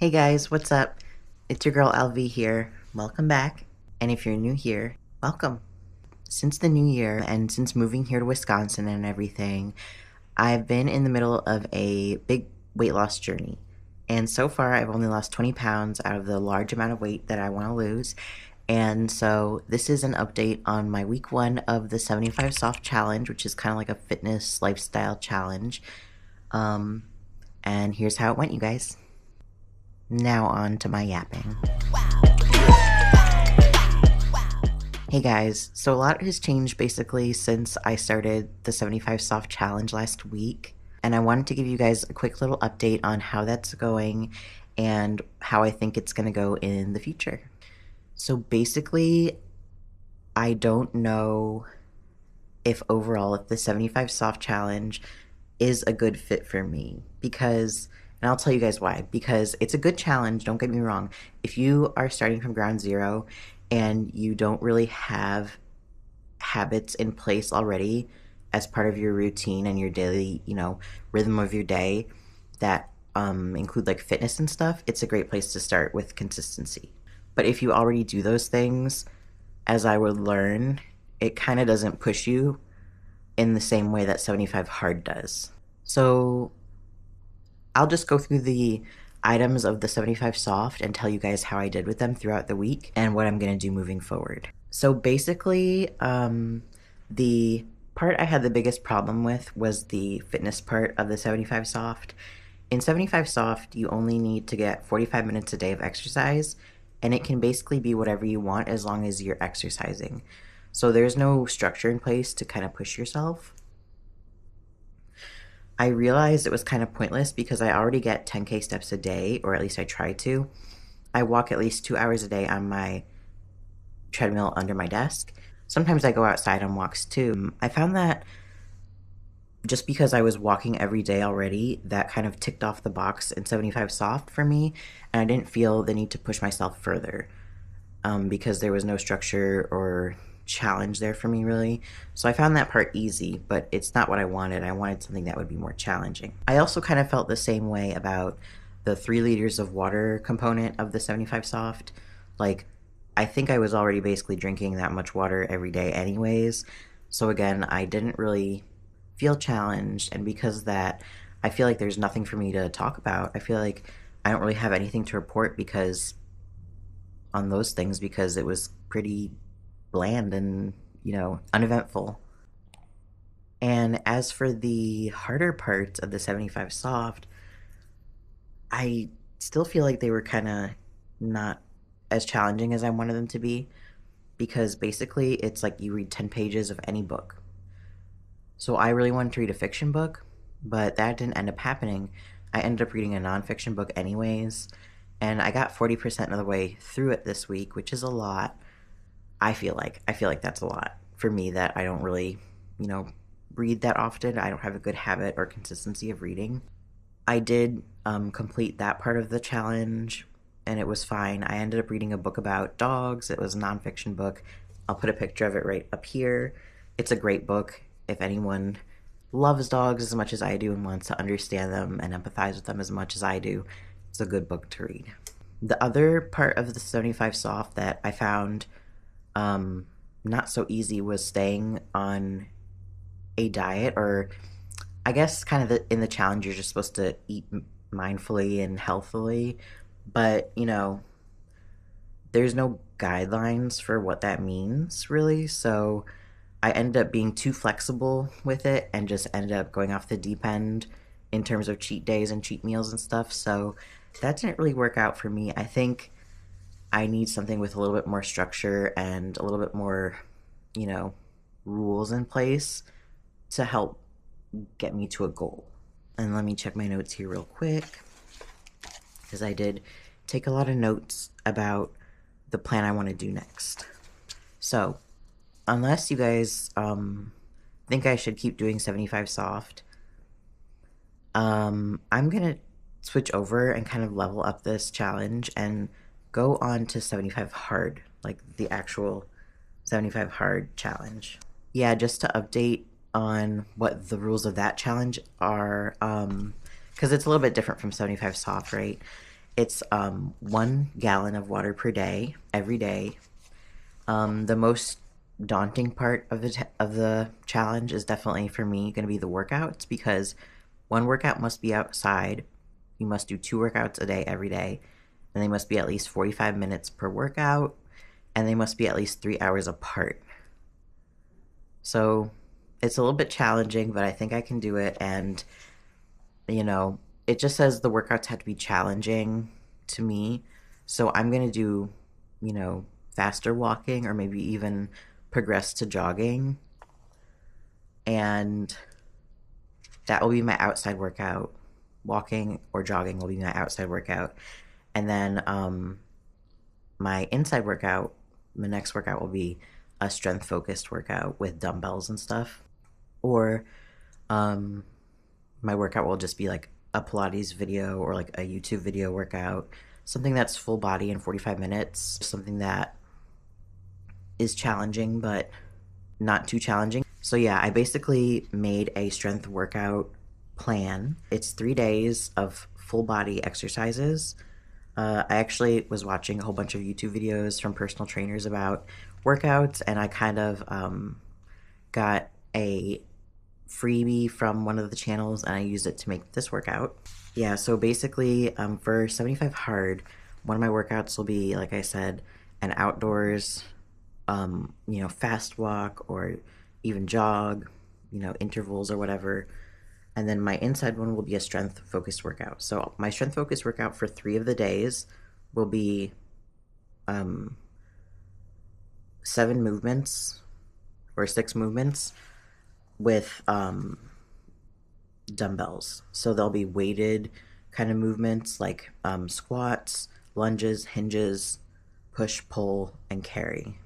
Hey guys, what's up? It's your girl LV here. Welcome back. And if you're new here, welcome. Since the new year and since moving here to Wisconsin and everything, I've been in the middle of a big weight loss journey. And so far, I've only lost 20 pounds out of the large amount of weight that I want to lose. And so, this is an update on my week one of the 75 Soft Challenge, which is kind of like a fitness lifestyle challenge. Um, and here's how it went, you guys. Now on to my yapping. Hey guys, so a lot has changed basically since I started the 75 Soft Challenge last week, and I wanted to give you guys a quick little update on how that's going and how I think it's going to go in the future. So basically, I don't know if overall if the 75 Soft Challenge is a good fit for me because, and I'll tell you guys why, because it's a good challenge, don't get me wrong. If you are starting from ground zero and you don't really have habits in place already as part of your routine and your daily, rhythm of your day that include like fitness and stuff, it's a great place to start with consistency. But if you already do those things, as I would learn, it kind of doesn't push you in the same way that 75 hard does. So I'll just go through the items of the 75 soft and tell you guys how I did with them throughout the week and what I'm going to do moving forward. So basically, the part I had the biggest problem with was the fitness part of the 75 soft. In 75 soft, you only need to get 45 minutes a day of exercise, and it can basically be whatever you want as long as you're exercising. So there's no structure in place to kind of push yourself. I realized it was kind of pointless because I already get 10K steps a day, or at least I try to. I walk at least 2 hours a day on my treadmill under my desk. Sometimes I go outside on walks too. I found that just because I was walking every day already, that kind of ticked off the box in 75 soft for me, and I didn't feel the need to push myself further because there was no structure or challenge there for me really. So I found that part easy, but it's not what I wanted. I wanted something that would be more challenging. I also kind of felt the same way about the 3 liters of water component of the 75 soft. Like, I think I was already basically drinking that much water every day anyways. So again, I didn't really feel challenged, and because of that, I feel like there's nothing for me to talk about. I feel like I don't really have anything to report because on those things because it was pretty bland and, uneventful. And as for the harder parts of the 75 soft, I still feel like they were kind of not as challenging as I wanted them to be because basically it's like you read 10 pages of any book. So I really wanted to read a fiction book, but that didn't end up happening. I ended up reading a nonfiction book anyways, and I got 40% of the way through it this week, which is a lot. I feel like that's a lot for me that I don't really, read that often. I don't have a good habit or consistency of reading. I did complete that part of the challenge, and it was fine. I ended up reading a book about dogs. It was a nonfiction book. I'll put a picture of it right up here. It's a great book if anyone loves dogs as much as I do and wants to understand them and empathize with them as much as I do. It's a good book to read. The other part of the 75 soft that I found not so easy was staying on a diet, or I guess kind of in the challenge you're just supposed to eat mindfully and healthily, but there's no guidelines for what that means really. So I ended up being too flexible with it and just ended up going off the deep end in terms of cheat days and cheat meals and stuff. So that didn't really work out for me. I think I need something with a little bit more structure and a little bit more, rules in place to help get me to a goal. And let me check my notes here real quick because I did take a lot of notes about the plan I want to do next. So, unless you guys think I should keep doing 75 soft, I'm gonna switch over and kind of level up this challenge and go on to 75 hard, like the actual 75 hard challenge. Yeah, just to update on what the rules of that challenge are, because it's a little bit different from 75 soft, right? It's 1 gallon of water per day, every day. The most daunting part of the challenge is definitely for me going to be the workouts, because one workout must be outside. You must do 2 workouts a day every day, and they must be at least 45 minutes per workout, and they must be at least 3 hours apart. So it's a little bit challenging, but I think I can do it. And, you know, it just says the workouts have to be challenging to me. So I'm going to do, faster walking, or maybe even progress to jogging. And that will be my outside workout. Walking or jogging will be my outside workout. And then my inside workout, the next workout will be a strength focused workout with dumbbells and stuff. Or um, my workout will just be like a Pilates video or like a YouTube video workout, something that's full body in 45 minutes, something that is challenging but not too challenging. So yeah, I basically made a strength workout plan. It's 3 days of full body exercises. I actually was watching a whole bunch of YouTube videos from personal trainers about workouts, and I kind of got a freebie from one of the channels, and I used it to make this workout. Yeah, so basically, for 75 hard, one of my workouts will be, like I said, an outdoors, fast walk or even jog, intervals or whatever. And then my inside one will be a strength focused workout. So my strength focused workout for 3 of the days will be 7 movements or 6 movements with dumbbells. So they'll be weighted kind of movements like squats, lunges, hinges, push, pull, and carry.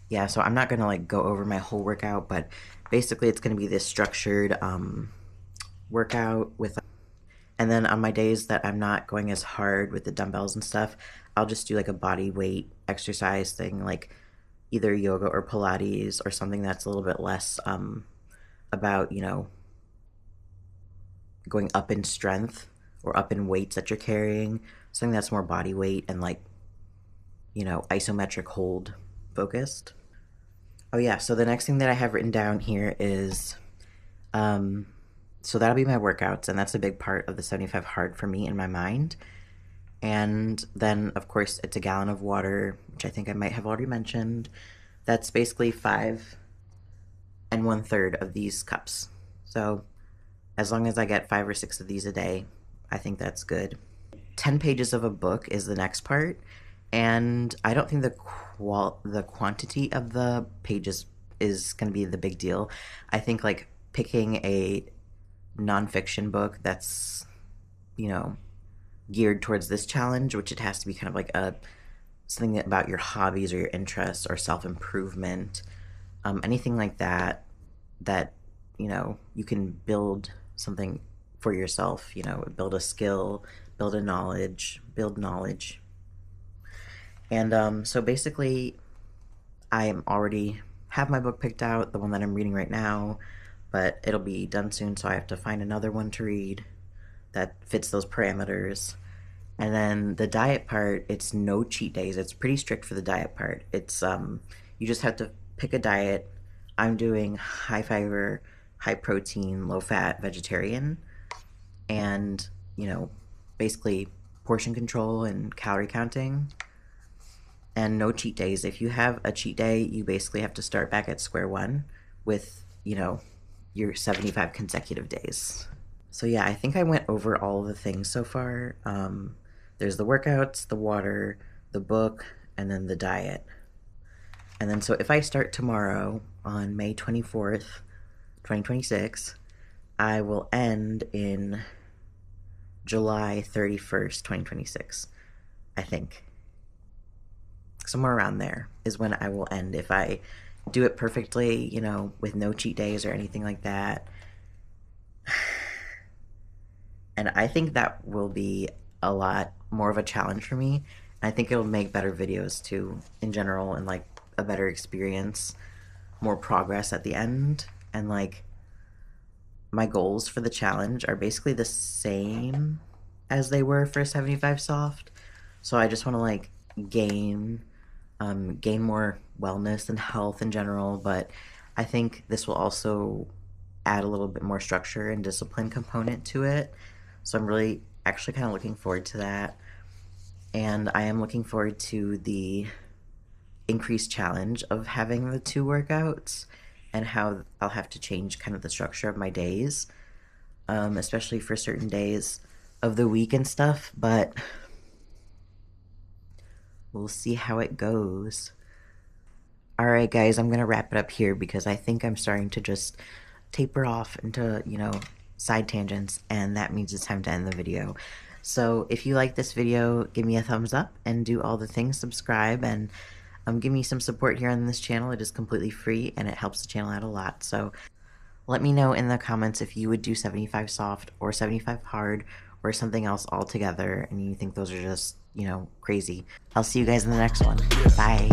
Yeah, so I'm not gonna like go over my whole workout, but basically it's gonna be this structured workout with. And then on my days that I'm not going as hard with the dumbbells and stuff, I'll just do like a body weight exercise thing, like either yoga or Pilates or something that's a little bit less about, going up in strength or up in weights that you're carrying, something that's more body weight and like, isometric hold focused. Oh yeah, so the next thing that I have written down here is so that'll be my workouts, and that's a big part of the 75 hard for me in my mind. And then, of course, it's a gallon of water, which I think I might have already mentioned. That's basically 5 1/3 of these cups. So as long as I get 5 or 6 of these a day, I think that's good. 10 pages of a book is the next part, and I don't think the quantity of the pages is going to be the big deal. I think like picking a nonfiction book that's, geared towards this challenge, which it has to be kind of like something about your hobbies or your interests or self-improvement, anything like that, you can build something for yourself, build a skill, build knowledge. And so basically, I am already have my book picked out, the one that I'm reading right now, but it'll be done soon, so I have to find another one to read that fits those parameters. And then the diet part, it's no cheat days. It's pretty strict for the diet part. It's you just have to pick a diet. I'm doing high fiber, high protein, low fat vegetarian, and basically portion control and calorie counting, and no cheat days. If you have a cheat day, you basically have to start back at square one with your 75 consecutive days. So yeah, I think I went over all the things so far. There's the workouts, the water, the book, and then the diet. And then so if I start tomorrow on May 24th, 2026, I will end in July 31st, 2026, I think. Somewhere around there is when I will end if I do it perfectly, with no cheat days or anything like that. And I think that will be a lot more of a challenge for me. I think it'll make better videos too, in general, and like a better experience, more progress at the end. And like my goals for the challenge are basically the same as they were for 75 soft. So I just want to like gain gain more wellness and health in general, but I think this will also add a little bit more structure and discipline component to it. So I'm really actually kind of looking forward to that. And I am looking forward to the increased challenge of having the two workouts and how I'll have to change kind of the structure of my days, especially for certain days of the week and stuff. But we'll see how it goes. Alright, guys, I'm gonna wrap it up here because I think I'm starting to just taper off into, side tangents, and that means it's time to end the video. So if you like this video, give me a thumbs up and do all the things, subscribe, and give me some support here on this channel. It is completely free and it helps the channel out a lot. So let me know in the comments if you would do 75 soft or 75 hard or something else altogether and you think those are just, crazy. I'll see you guys in the next one. Bye.